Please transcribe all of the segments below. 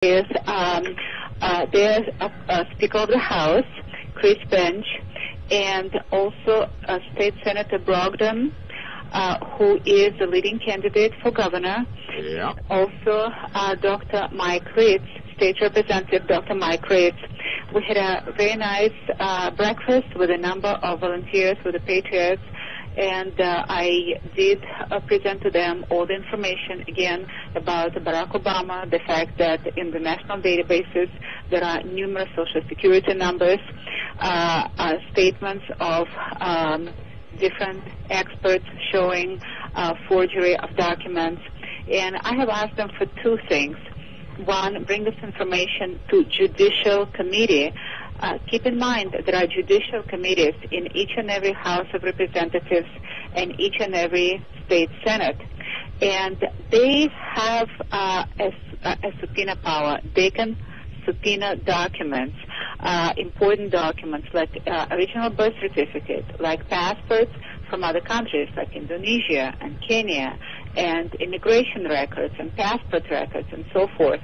is there's a Speaker of the House, Chris Bench, and also State Senator Brogdon, who is the leading candidate for governor. Yeah. Also, Dr. Mike Ritz, State Representative Dr. Mike Ritz. We had a very nice breakfast with a number of volunteers with the Patriots, and I did present to them all the information again about Barack Obama, the fact that in the national databases there are numerous Social Security numbers, statements of different experts showing forgery of documents. And I have asked them for two things. One, bring this information to judicial committee. Keep in mind that there are judicial committees in each and every House of Representatives and each and every state Senate. And they have a subpoena power. They can subpoena documents, important documents like original birth certificate, like passports from other countries like Indonesia and Kenya, and immigration records and passport records and so forth.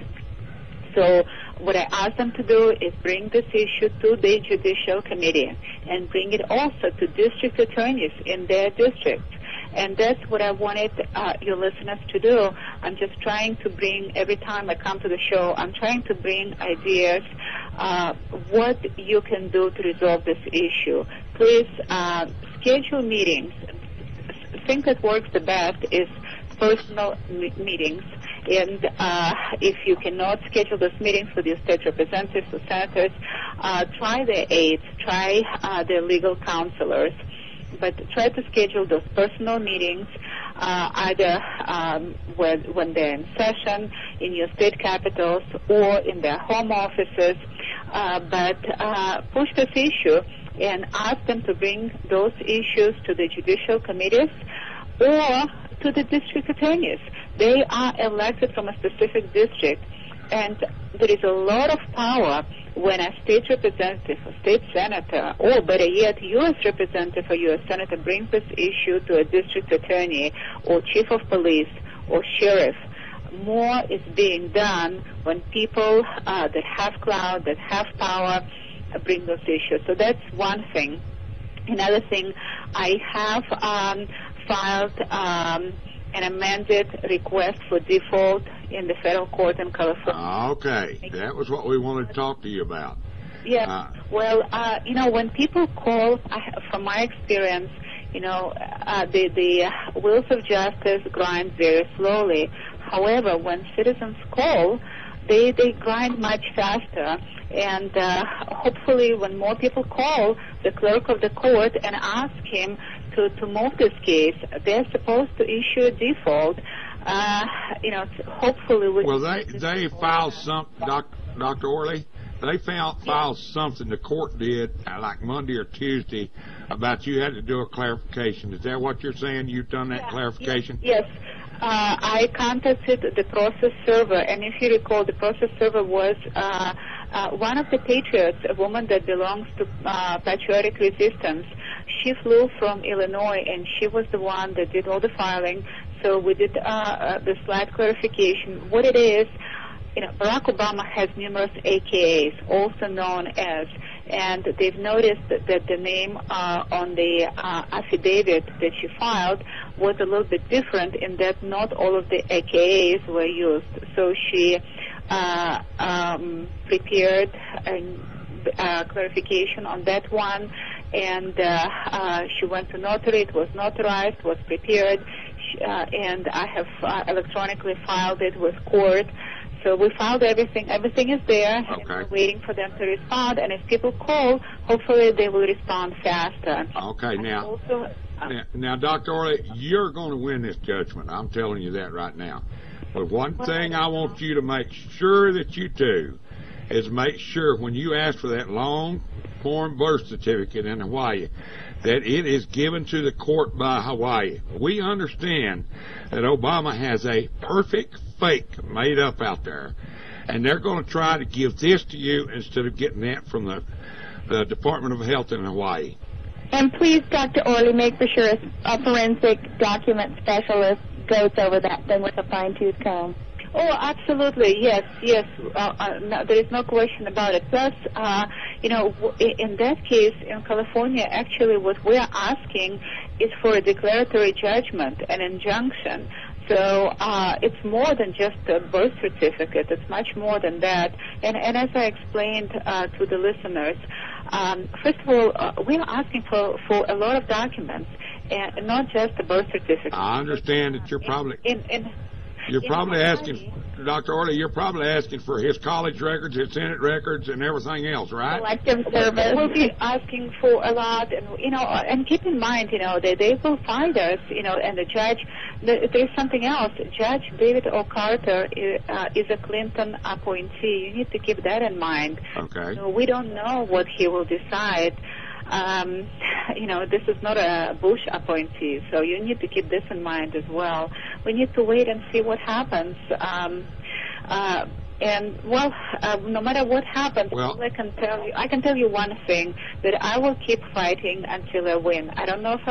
So what I asked them to do is bring this issue to the Judicial Committee and bring it also to district attorneys in their districts. And that's what I wanted your listeners to do. I'm just trying to bring, every time I come to the show, I'm trying to bring ideas, what you can do to resolve this issue. Please schedule meetings. The thing that works the best is personal meetings. And if you cannot schedule those meetings with your state representatives or senators, try their aides, try their legal counselors. But try to schedule those personal meetings, either when they're in session in your state capitals or in their home offices. But push this issue and ask them to bring those issues to the judicial committees or to the district attorneys. They are elected from a specific district, and there is a lot of power when a state representative or state senator, or better yet, U.S. representative or U.S. senator brings this issue to a district attorney or chief of police or sheriff. More is being done when people that have clout, that have power, bring those issues. So that's one thing. Another thing, I have filed an amended request for default in the federal court in California. Okay, that was what we wanted to talk to you about. Yeah, well, when people call, from my experience, the wheels of justice grind very slowly. However, when citizens call, they grind much faster. And hopefully when more people call the clerk of the court and ask him to move this case, they're supposed to issue a default. Hopefully we... Well, they filed something, Dr. Orly. They filed something the court did like Monday or Tuesday about you had to do a clarification. Is that what you're saying? You've done that clarification? Yes. I contacted the process server, and if you recall, the process server was one of the Patriots, a woman that belongs to Patriotic Resistance. She flew from Illinois, and she was the one that did all the filing. So we did the slight clarification. What it is, Barack Obama has numerous AKAs, also known as, and they've noticed that the name on the affidavit that she filed was a little bit different in that not all of the AKAs were used. So she prepared a clarification on that one, and she went to notary. It was notarized, was prepared, and I have electronically filed it with court. So we filed everything. Everything is there. Okay. And we're waiting for them to respond. And if people call, hopefully they will respond faster. Okay. Now, Dr. Orly, you're going to win this judgment. I'm telling you that right now. But one thing I want you to make sure that you do is make sure when you ask for that long form birth certificate in Hawaii that it is given to the court by Hawaii. We understand that Obama has a perfect fake made up out there, and they're going to try to give this to you instead of getting that from the Department of Health in Hawaii. And please, Dr. Orly, make for sure a forensic document specialist goes over that thing with a fine-tooth comb. Oh, absolutely, yes. No, there is no question about it. Plus, in that case, in California, actually what we are asking is for a declaratory judgment, an injunction. So it's more than just a birth certificate. It's much more than that. And as I explained to the listeners, first of all, we are asking for a lot of documents, and not just a birth certificate. I understand that you're probably... You're probably asking, Dr. Orly, you're probably asking for his college records, his Senate records, and everything else, right? Elective service. We'll be asking for a lot, and keep in mind, they will find us, and the judge, there's something else. Judge David O. Carter is a Clinton appointee. You need to keep that in mind. Okay. So we don't know what he will decide. This is not a Bush appointee, so you need to keep this in mind as well. We need to wait and see what happens. No matter what happens, I can tell you one thing, that I will keep fighting until I win. I don't know if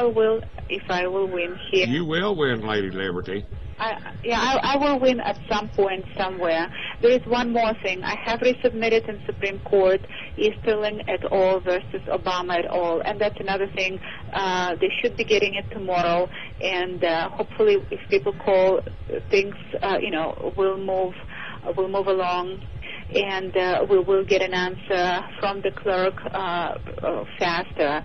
I will win here. You will win, Lady Liberty. I will win at some point somewhere. There is one more thing. I have resubmitted in Supreme Court Easterling et al. Versus Obama et al. And that's another thing. They should be getting it tomorrow. And hopefully, if people call, things will move along, and we will get an answer from the clerk faster.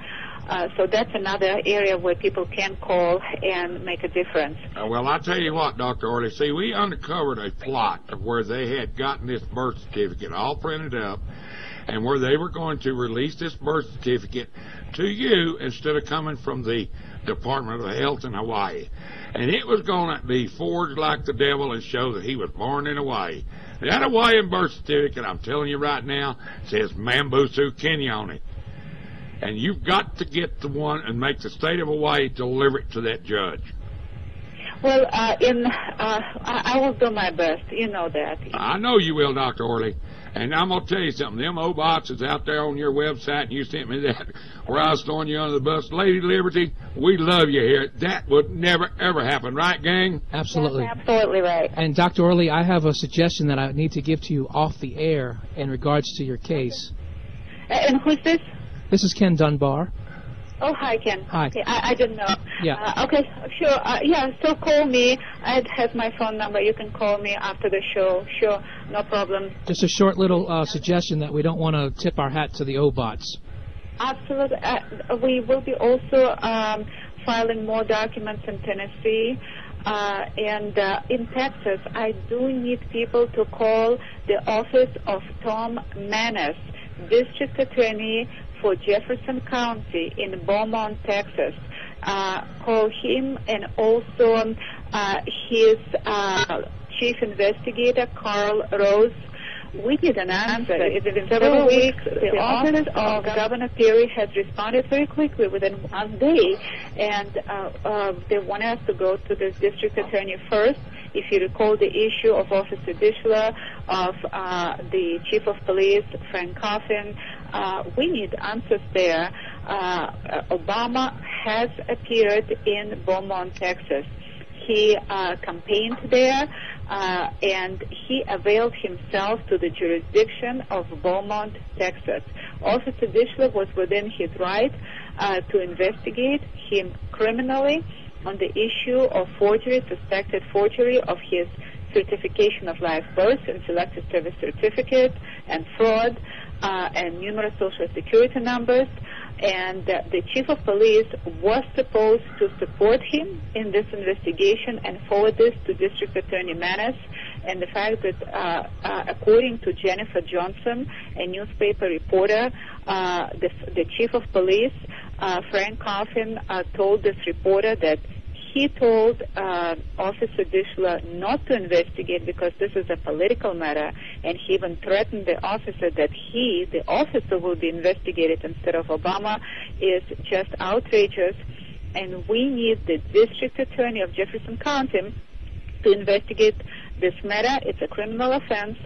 So that's another area where people can call and make a difference. Well, I'll tell you what, Dr. Orly. See, we uncovered a plot of where they had gotten this birth certificate all printed up, and where they were going to release this birth certificate to you instead of coming from the Department of Health in Hawaii. And it was going to be forged like the devil and show that he was born in Hawaii. That Hawaiian birth certificate, I'm telling you right now, says Mambusu Kenya on it. And you've got to get the one and make the state of Hawaii deliver it to that judge. Well, I will do my best. You know that. I know you will, Dr. Orly. And I'm going to tell you something. Them O-Bots is out there on your website, and you sent me that where I was throwing you under the bus. Lady Liberty, we love you here. That would never, ever happen. Right, gang? Absolutely. That's absolutely right. And, Dr. Orly, I have a suggestion that I need to give to you off the air in regards to your case. And who's this? This is Ken Dunbar. Oh, hi, Ken. Hi. Okay, I didn't know. Yeah. Okay, sure. So call me. I have my phone number. You can call me after the show. Sure, no problem. Just a short little suggestion that we don't want to tip our hat to the O-Bots. Absolutely. We will be also filing more documents in Tennessee. And in Texas, I do need people to call the office of Tom Manis, District Attorney for Jefferson County in Beaumont, Texas. Call him, and also his chief investigator, Carl Rose. We need an answer. It's been several weeks. The office of Governor Perry has responded very quickly within 1 day, and they want us to go to the district attorney first. If you recall the issue of Officer Dishler, of the chief of police, Frank Coffin, we need answers there. Obama has appeared in Beaumont, Texas. He campaigned there, and he availed himself to the jurisdiction of Beaumont, Texas. Officer Dishler was within his right to investigate him criminally on the issue of forgery, suspected forgery of his certification of live birth and selective service certificate, and fraud, and numerous social security numbers. And the chief of police was supposed to support him in this investigation and forward this to District Attorney Manis. And the fact that, according to Jennifer Johnson, a newspaper reporter, the chief of police, Frank Coffin, told this reporter that he told Officer Dishler not to investigate because this is a political matter, and he even threatened the officer that the officer, will be investigated instead of Obama, is just outrageous. And we need the district attorney of Jefferson County to investigate this matter. It's a criminal offense.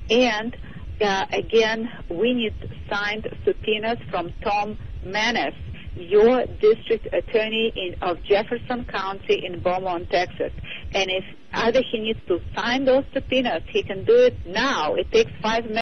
And again, we need signed subpoenas from Tom Manis, your district attorney of Jefferson County in Beaumont, Texas. And if either he needs to sign those subpoenas, he can do it now. It takes 5 minutes.